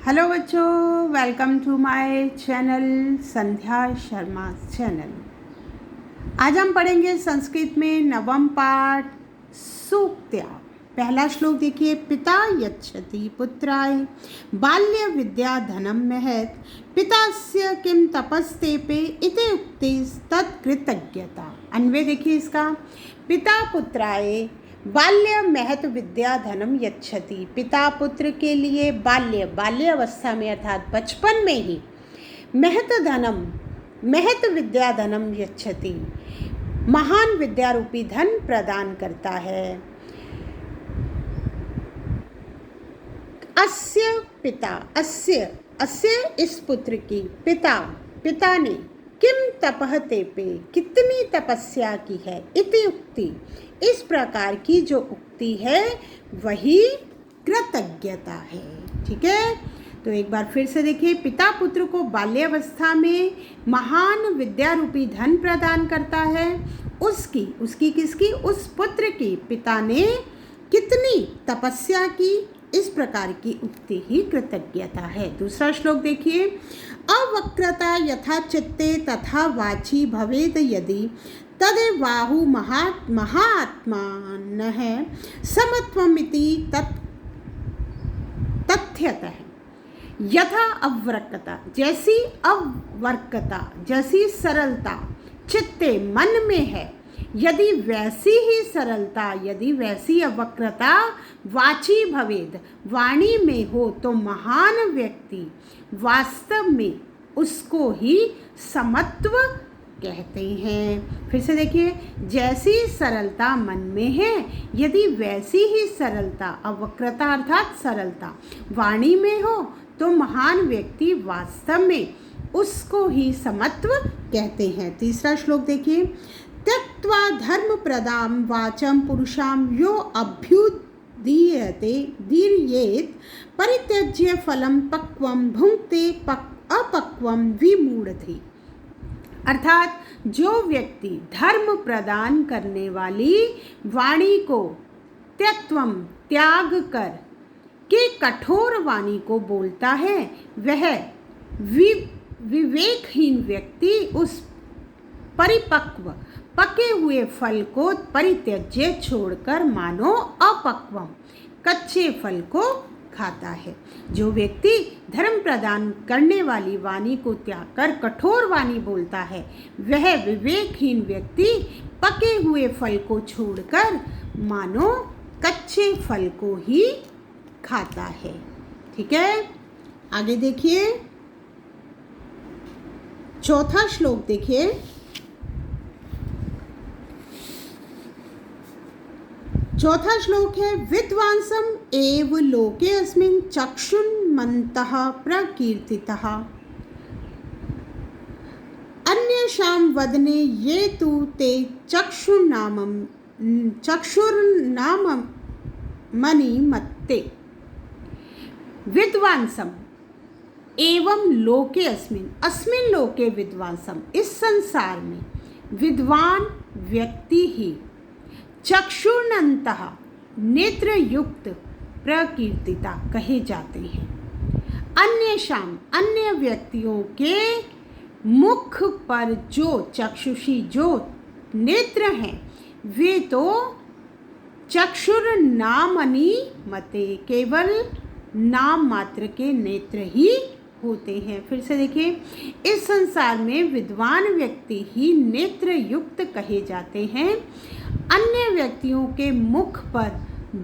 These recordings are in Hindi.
हेलो बच्चों, welcome to my channel Sandhya Sharma channel. आज हम पढ़ेंगे संस्कृत में नवम पाठ सूक्त्या। पहला श्लोक देखिए। पिता यच्छति पुत्राय बाल्य विद्या धनम महत् पितास्य किम तपस्तेपे इति उक्ति तत्कृतज्ञता। अन्वय देखिए इसका। पिता पुत्राय बाल्य महत विद्या धनम यच्छति। पिता पुत्र के लिए बाल्य अवस्था में अर्थात बचपन में ही महत विद्या धनम यच्छति, महान विद्या रूपी धन प्रदान करता है। अस्य पिता अस्य इस पुत्र की पिता ने किम तपह तेपे कितनी तपस्या की है, इति उक्ति इस प्रकार की जो उक्ति है वही कृतज्ञता है। ठीक है, तो एक बार फिर से देखिए। पिता पुत्र को बाल्यावस्था में महान विद्या रूपी धन प्रदान करता है। उसकी किसकी? उस पुत्र की पिता ने कितनी तपस्या की, इस प्रकार की उक्ति ही कृतज्ञता है। दूसरा श्लोक देखिए। अवक्रता यथा चित्ते तथा वाची भवेद यदि तदेवाहु महात्मानः समत्वमिति तथ्यतः। यथा अवर्कता, जैसी सरलता चित्ते मन में है, यदि वैसी ही सरलता, यदि वैसी अवक्रता वाची भवेद वाणी में हो, तो महान व्यक्ति वास्तव में उसको ही समत्व कहते हैं। फिर से देखिए। जैसी सरलता मन में है, यदि वैसी ही सरलता, अवक्रता अर्थात सरलता वाणी में हो, तो महान व्यक्ति वास्तव में उसको ही समत्व कहते हैं। तीसरा श्लोक देखिए। त्यक्त्वा धर्म प्रदाम वाचम पुरुषाम यो दीर्येत परित्यज्य फलम पक्वम भुंक्ते अपक्वम विमूढ़ति। अर्थात जो व्यक्ति धर्म प्रदान करने वाली वाणी को त्यक्त्वम त्याग कर के कठोर वाणी को बोलता है, वह विवेकहीन व्यक्ति उस परिपक्व पके हुए फल को परित्यज्य छोड़कर मानो अपक्वम कच्चे फल को खाता है। जो व्यक्ति धर्म प्रदान करने वाली वाणी को त्याग कर कठोर वाणी बोलता है, वह विवेकहीन व्यक्ति पके हुए फल को छोड़कर मानो कच्चे फल को ही खाता है। ठीक है, आगे देखिए। चौथा श्लोक देखिए। चौथा श्लोक है। विद्वांसम एव लोके अस्मिन् चक्षुन्मन्तः प्रकीर्तितः अन्येषां वदने ये तु ते चक्षुर्नाममणिमत्ते। विद्वांसम एवं लोके अस्मिन् लोके विद्वांसम, इस संसार में विद्वान व्यक्ति ही चक्षुर्नन्तः नेत्र युक्त प्रकीर्तिता कहे जाते हैं। अन्य व्यक्तियों के मुख पर जो चक्षुषी जो नेत्र हैं, वे तो चक्षुर्नामनि मते केवल नाम मात्र के नेत्र ही होते हैं। फिर से देखिए। इस संसार में विद्वान व्यक्ति ही नेत्र युक्त कहे जाते हैं। अन्य व्यक्तियों के मुख पर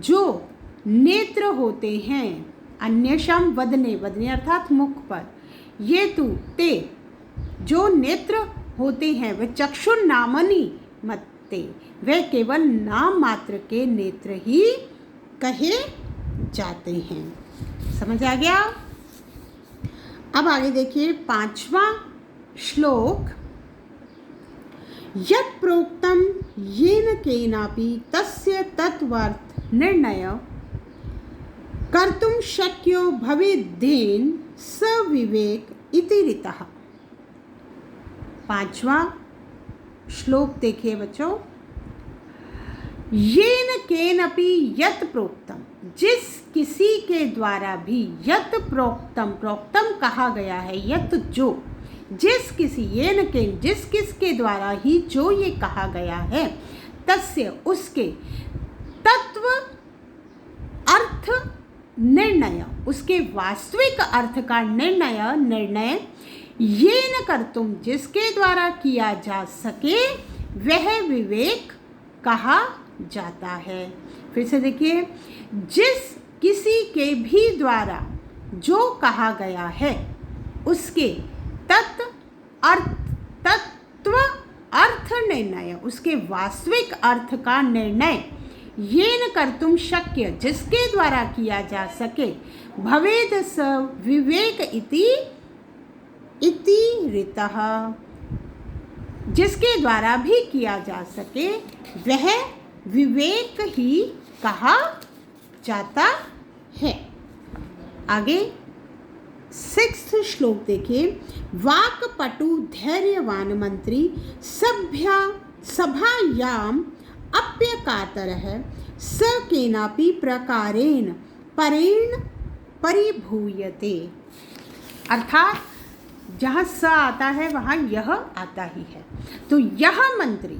जो नेत्र होते हैं, अन्येषां वदने अर्थात मुख पर, ये तु ते जो नेत्र होते हैं, वे चक्षुर्नामनि मत्ते, वे केवल नाम मात्र के नेत्र ही कहे जाते हैं। समझ आ गया? अब आगे देखिए। पांचवा श्लोक। यत् प्रोक्तम येन केनापि तस्य तत्वर्थ निर्णय कर्तुं शक्यो भवेद्येन स विवेक इति रीतः। पांचवा श्लोक देखिए बच्चों। येन केनापि यत् प्रोक्तम, जिस किसी के द्वारा भी यत प्रोक्तम, प्रोक्तम कहा गया है, यत जो, जिस किसी, ये न के, जिस किसके द्वारा ही जो ये कहा गया है, तस्य उसके, तत्व अर्थ निर्णय, उसके वास्तविक अर्थ का निर्णय ये न कर तुम, जिसके द्वारा किया जा सके, वह विवेक कहा जाता है। फिर से देखिए, जिस किसी के भी द्वारा जो कहा गया है, उसके तत्व अर्थ निर्णय, उसके वास्तविक अर्थ का निर्णय ये न कर तुम शक्य, जिसके द्वारा किया जा सके, भवेद स विवेक इति ऋतः, जिसके द्वारा भी किया जा सके वह विवेक ही कहा जाता है। आगे 6th श्लोक देखिए, वाक्पटु धैर्यवान मंत्री सभायाम अप्यकातरः स केनापि प्रकारेण परेण परिभूयते। अर्थात जहाँ स आता है वहाँ यह आता ही है। तो यह मंत्री,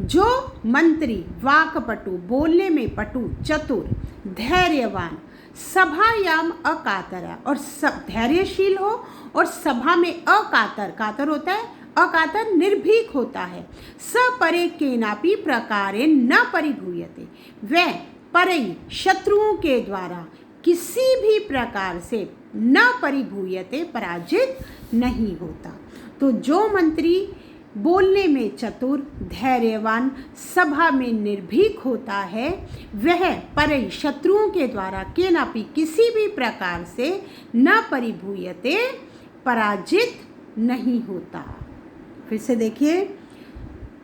जो मंत्री वाक्पटु, बोलने में पटु, चतुर, धैर्यवान, सभायाम अकातर, और सब धैर्यशील हो और सभा में अकातर, कातर होता है अकातर, निर्भीक होता है, सपरे केनापि प्रकारे न परिभूयते, वह परई शत्रुओं के द्वारा किसी भी प्रकार से न परिभूयते, पराजित नहीं होता। तो जो मंत्री बोलने में चतुर, धैर्यवान, सभा में निर्भीक होता है, वह परई शत्रुओं के द्वारा केनापि किसी भी प्रकार से न परिभूयते, पराजित नहीं होता। फिर से देखिए,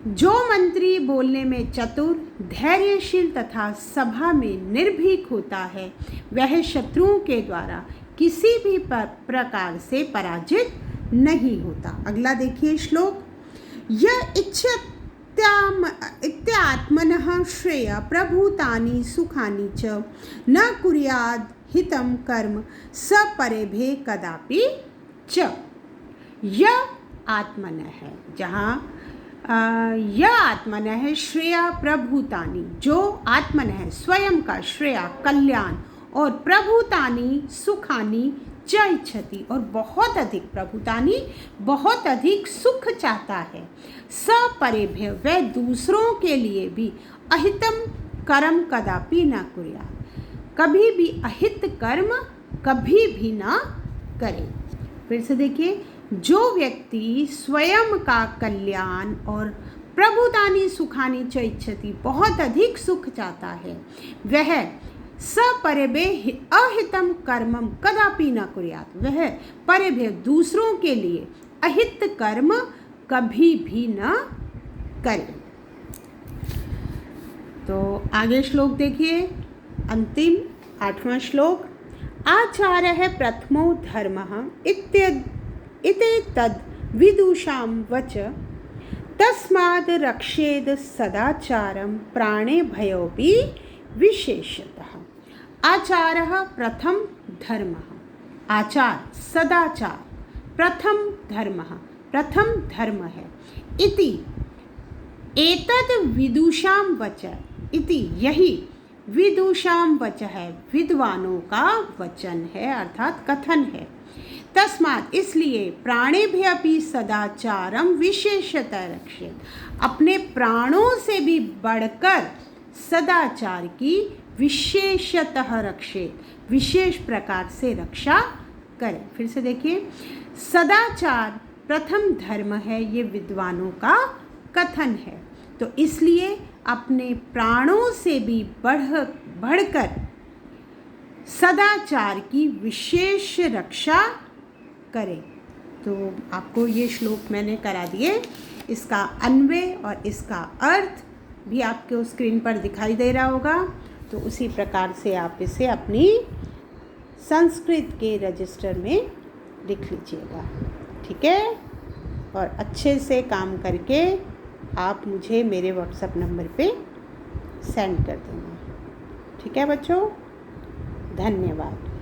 जो मंत्री बोलने में चतुर, धैर्यशील तथा सभा में निर्भीक होता है, वह शत्रुओं के द्वारा किसी भी प्रकार से पराजित नहीं होता। अगला देखिए श्लोक, यह इत्यात्मनः श्रेय प्रभूतानि सुखानि च न कुर्याद् हितं कर्म स परेभे कदापि च। यह आत्मन है, जहाँ यह आत्मन है श्रेया प्रभूतानि, जो आत्मन है स्वयं का श्रेया कल्याण, और प्रभूतानि सुखानि च इच्छति, और बहुत अधिक प्रभुतानि बहुत अधिक सुख चाहता है, स परेभ्य, वह दूसरों के लिए भी अहितम कर्म कदापि न कुर्यात्, कभी भी अहित कर्म कभी भी ना करे। फिर से देखिए, जो व्यक्ति स्वयं का कल्याण और प्रभुतानि सुखानि च इच्छति, बहुत अधिक सुख चाहता है, वह सपरेभे अहितम कर्मम कदापि न कुर्यात्, वह परेभे दूसरों के लिए अहित कर्म कभी भी न करे। तो आगे श्लोक देखिए, अंतिम 8वां श्लोक, आचार्यः प्रथमो धर्मः इत्येतद् विदुषां वच, तस्माद् रक्षेद सदाचारं प्राणे भयोऽपि विशेषतः। आचारः प्रथम धर्मः, आचार सदाचार, प्रथम धर्मः प्रथम धर्म है, इति एतद् विदुषां वच, इति यही विदुषां वच है, विद्वानों का वचन है अर्थात कथन है। तस्मात् इसलिए प्राणेभ्यपि सदाचारम विशेषतः रक्षेत, अपने प्राणों से भी बढ़कर सदाचार की विशेषतः रक्षेत, विशेष प्रकार से रक्षा करें। फिर से देखिए, सदाचार प्रथम धर्म है, ये विद्वानों का कथन है, तो इसलिए अपने प्राणों से भी बढ़कर सदाचार की विशेष रक्षा करें। तो आपको ये श्लोक मैंने करा दिए, इसका अन्वय और इसका अर्थ भी आपको स्क्रीन पर दिखाई दे रहा होगा। तो उसी प्रकार से आप इसे अपनी संस्कृत के रजिस्टर में लिख लीजिएगा, ठीक है। और अच्छे से काम करके आप मुझे मेरे व्हाट्सएप नंबर पे सेंड कर देना, ठीक है बच्चों। धन्यवाद।